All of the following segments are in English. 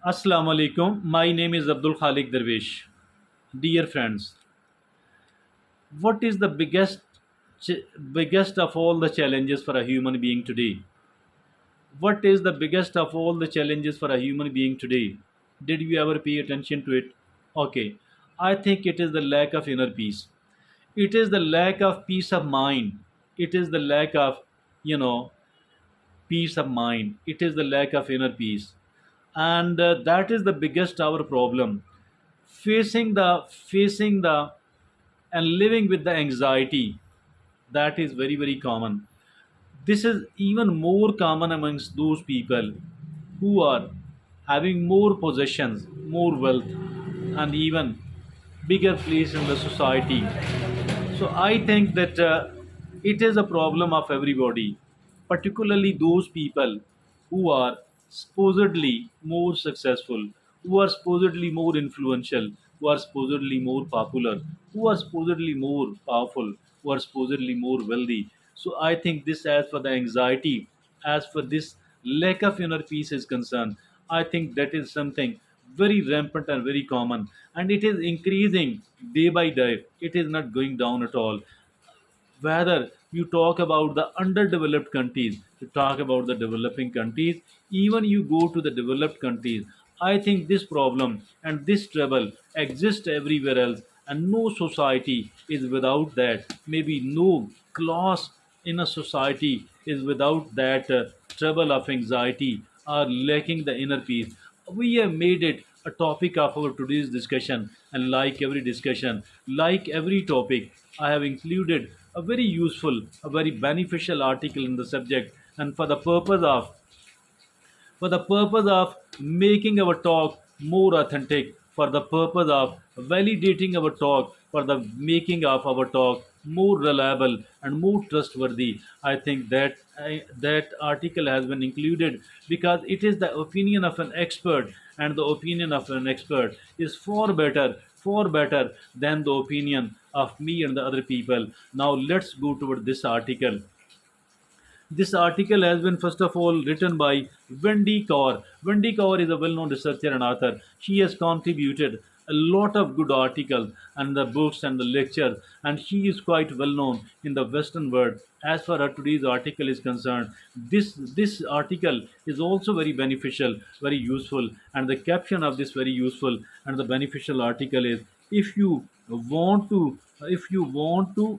Assalamu alaikum. My name is Abdul Khalik Darwish. Dear friends, what is the biggest of all the challenges for a human being today? What is the biggest of all the challenges for a human being today? Did you ever pay attention to it? Okay, I think it is the lack of inner peace. It is the lack of peace of mind. It is the lack of, you know, peace of mind. It is the lack of inner peace, and that is the biggest our problem. Facing the and living with the anxiety, that is very very common. This is even more common amongst those people who are having more possessions, more wealth, and even bigger place in the society. So I think that it is a problem of everybody, particularly those people who are supposedly more successful, who are supposedly more influential, who are supposedly more popular, who are supposedly more powerful, who are supposedly more wealthy. So I think this, as for the anxiety, as for this lack of inner peace is concerned, I think that is something very rampant and very common, and it is increasing day by day. It is not going down at all. Whether you talk about the underdeveloped countries, you talk about the developing countries, even you go to the developed countries, I think this problem and this trouble exists everywhere else, and no society is without that. Maybe no class in a society is without that trouble of anxiety or lacking the inner peace. We have made it a topic of our today's discussion, and like every discussion, like every topic, I have included a very useful, a very beneficial article in the subject, and for the purpose of making our talk more authentic, for the purpose of validating our talk, for the making of our talk more reliable and more trustworthy. I think that article has been included because it is the opinion of an expert, and the opinion of an expert is far better than the opinion of me and the other people. Now let's go toward this article. This article has been, first of all, written by Wendy Kaur. Wendy Kaur is a well known researcher and author. She has contributed a lot of good articles and the books and the lectures, and she is quite well known in the Western world. As far as today's article is concerned, this article is also very beneficial, very useful, and the caption of this very useful and the beneficial article is: if you want to, if you want to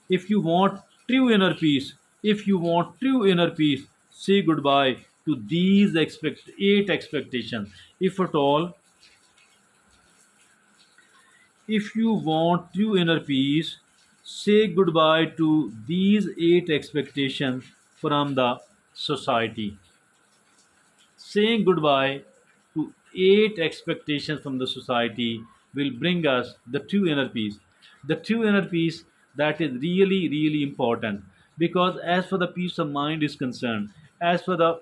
if you want true inner peace, if you want true inner peace, say goodbye to these eight expectations. If at all, if you want true inner peace, say goodbye to these eight expectations from the society. Saying goodbye to eight expectations from the society will bring us the true inner peace. The true inner peace, that is really, really important, because as for the peace of mind is concerned, as for the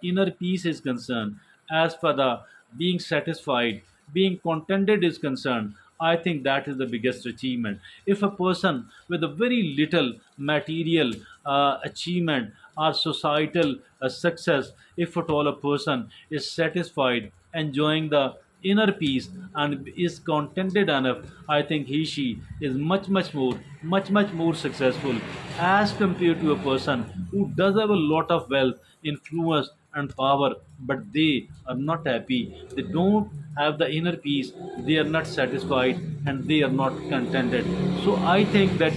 inner peace is concerned, as for the being satisfied, being contented is concerned, I think that is the biggest achievement. If a person with a very little material achievement or societal success, if at all a person is satisfied, enjoying the inner peace and is contented enough, I think he she is much more successful as compared to a person who does have a lot of wealth, influence and power, but they are not happy, they don't have the inner peace, they are not satisfied, and they are not contented. So I think that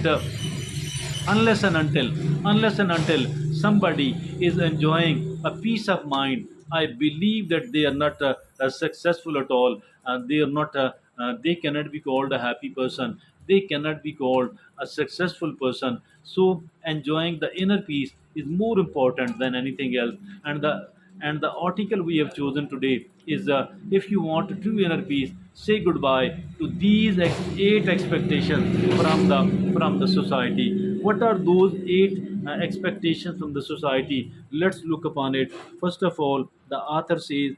unless and until somebody is enjoying a peace of mind, I believe that they are not successful at all, and they cannot be called a happy person, they cannot be called a successful person. So enjoying the inner peace is more important than anything else, and the article we have chosen today is, if you want true inner peace, say goodbye to these eight expectations from the society. What are those eight expectations from the society? Let's look upon it. First of all, the author says,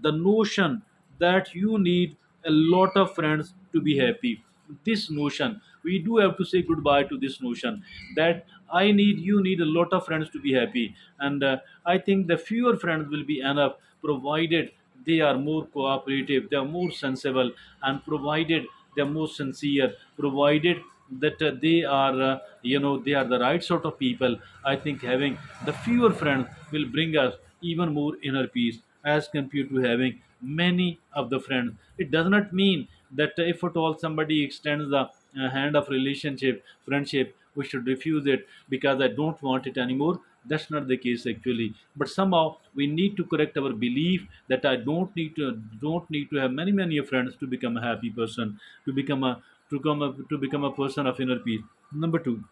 the notion that you need a lot of friends to be happy. This notion, we do have to say goodbye to this notion that you need a lot of friends to be happy. And I think the fewer friends will be enough, provided they are more cooperative, they are more sensible, and provided they are more sincere, provided that they are they are the right sort of people. I think having the fewer friends will bring us even more inner peace as compared to having many of the friends. It does not mean that if at all somebody extends the hand of relationship, friendship, we should refuse it because I don't want it anymore. That's not the case actually. But somehow we need to correct our belief that I don't need to have many friends to become a happy person, to become a to become a person of inner peace. Number two,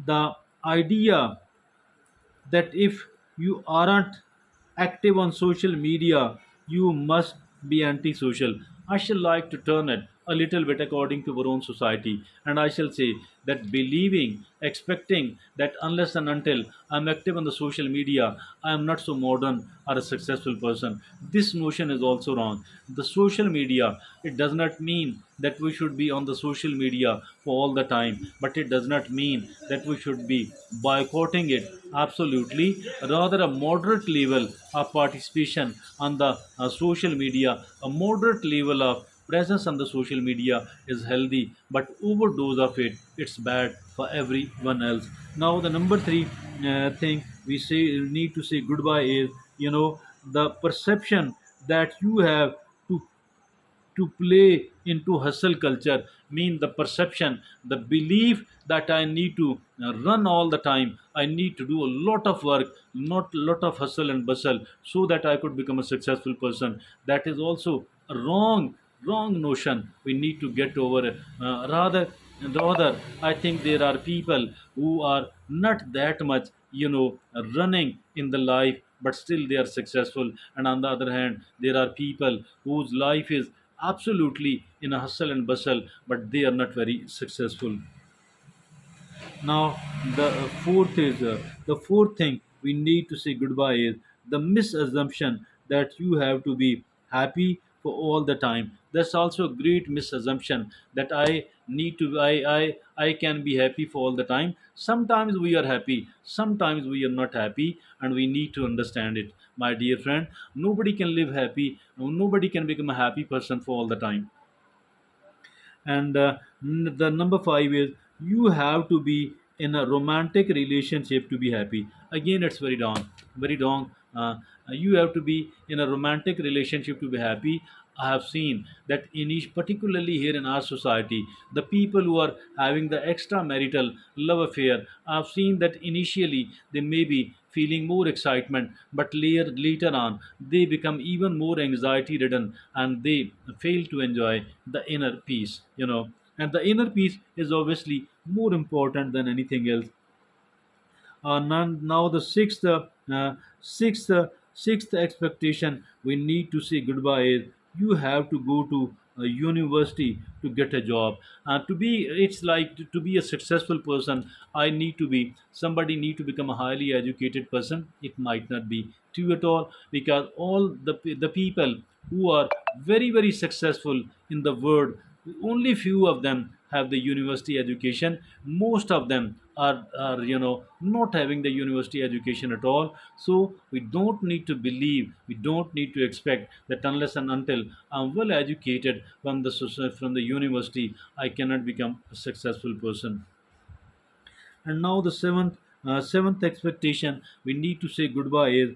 the idea that if you aren't active on social media, you must be antisocial. I shall like to turn it a little bit according to our own society, and I shall say that believing, expecting that unless and until I'm active on the social media, I am not so modern or a successful person. This notion is also wrong. The social media, it does not mean that we should be on the social media for all the time, but it does not mean that we should be boycotting it. Absolutely, rather a moderate level of participation on the social media, a moderate level of presence on the social media is healthy, but overdose of it, it's bad for everyone else. Now, the number three thing we say need to say goodbye is, the perception that you have to play into hustle culture, mean the perception, the belief that I need to run all the time, I need to do a lot of work, not lot of hustle and bustle, so that I could become a successful person. That is also a wrong notion we need to get over. Rather, I think there are people who are not that much running in the life, but still they are successful. And on the other hand, there are people whose life is absolutely in a hustle and bustle, but they are not very successful. Now, the fourth thing we need to say goodbye is the misassumption that you have to be happy for all the time. That's also a great misassumption that I need to I can be happy for all the time. Sometimes we are happy, sometimes we are not happy, and we need to understand it. My dear friend, nobody can live happy, nobody can become a happy person for all the time. And the number five is you have to be in a romantic relationship to be happy. Again, it's very wrong. You have to be in a romantic relationship to be happy. I have seen that in each, particularly here in our society, the people who are having the extramarital love affair, I've seen that initially they may be feeling more excitement, but later on they become even more anxiety ridden and they fail to enjoy the inner peace. And the inner peace is obviously more important than anything else. Now the sixth, sixth expectation we need to say goodbye is you have to go to a university to get a job. To be, it's like to be a successful person. I need to be somebody need to become a highly educated person. It might not be true at all because all the people who are very successful in the world, only few of them have the university education. Most of them are not having the university education at all. So we don't need to believe, we don't need to expect that unless and until I'm well educated from the from the university, I cannot become a successful person. And now the seventh expectation we need to say goodbye is,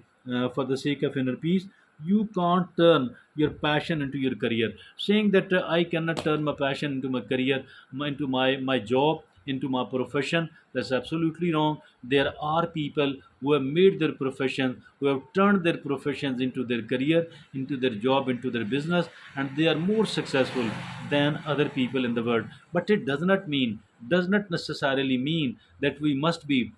for the sake of inner peace, you can't turn your passion into your career. Saying that I cannot turn my passion into my career, into my job, into my profession, that's absolutely wrong. There are people who have made their profession, who have turned their professions into their career, into their job, into their business, and they are more successful than other people in the world. But it does not necessarily mean that we must be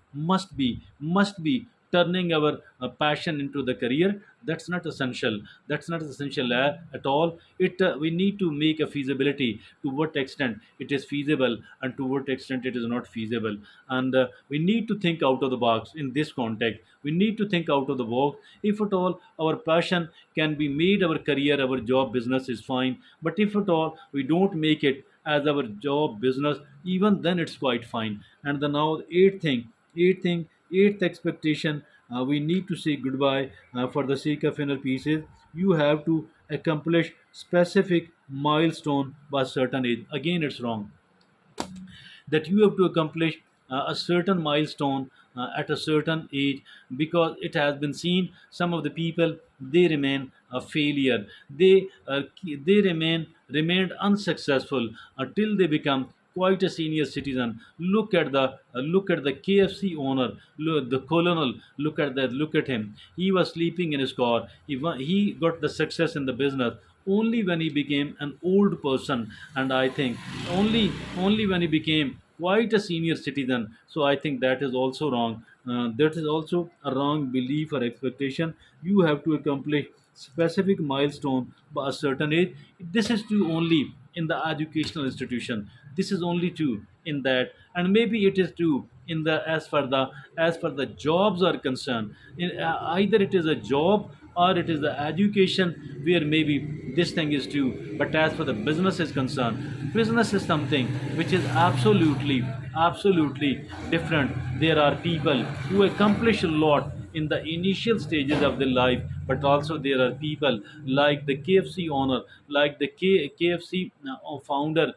turning our passion into the career. That's not essential. That's not essential at all. It We need to make a feasibility, to what extent it is feasible and to what extent it is not feasible. And we need to think out of the box in this context. We need to think out of the box. If at all our passion can be made our career, our job, business is fine. But if at all we don't make it as our job, business, even then it's quite fine. And the now eighth expectation, we need to say goodbye for the sake of inner peace is you have to accomplish specific milestone by certain age. Again, it's wrong that you have to accomplish a certain milestone at a certain age, because it has been seen some of the people, they remain a failure, they remained unsuccessful until they become quite a senior citizen. Look at the KFC owner, the colonel. Look at him. He was sleeping in his car. He got the success in the business only when he became an old person, and I think only when he became quite a senior citizen. So I think that is also wrong. That is also a wrong belief or expectation. You have to accomplish specific milestone by a certain age. This is true only in the educational institution. This is only true in that, and maybe it is true in the as far the jobs are concerned. Either it is a job or it is the education where maybe this thing is true. But as for the business is concerned, business is something which is absolutely different. There are people who accomplish a lot in the initial stages of their life, but also there are people like the KFC owner, like the KFC founder,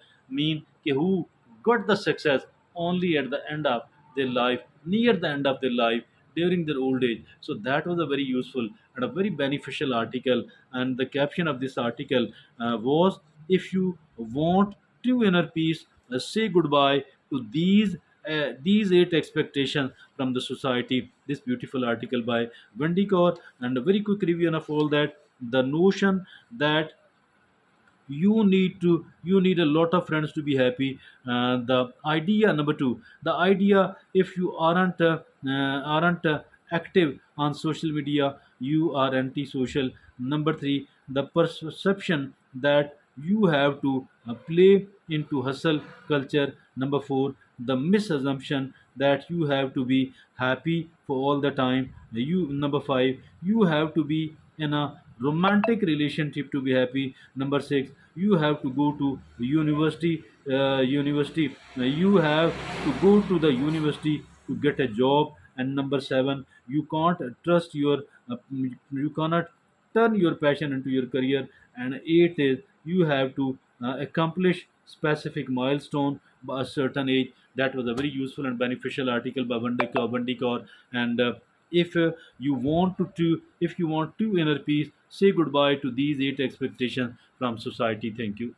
who got the success only at the end of their life, near the end of their life, during their old age. So that was a very useful and a very beneficial article. And the caption of this article was, if you want true inner peace, say goodbye to these eight expectations from the society. This beautiful article by Wendy Kaur, and a very quick review of all that. The notion that you need a lot of friends to be happy. The idea number two, the idea, if you aren't active on social media, you are antisocial. Number three, the perception that you have to play into hustle culture. Number four, the misassumption that you have to be happy for all the time. You Number five, you have to be in a romantic relationship to be happy. Number six, you have to go to university. You have to go to the university to get a job. And number seven, you cannot turn your passion into your career. And eighth is, you have to accomplish specific milestone by a certain age. That was a very useful and beneficial article by Wendy Kaur. And if if you want to inner peace, say goodbye to these eight expectations from society. Thank you.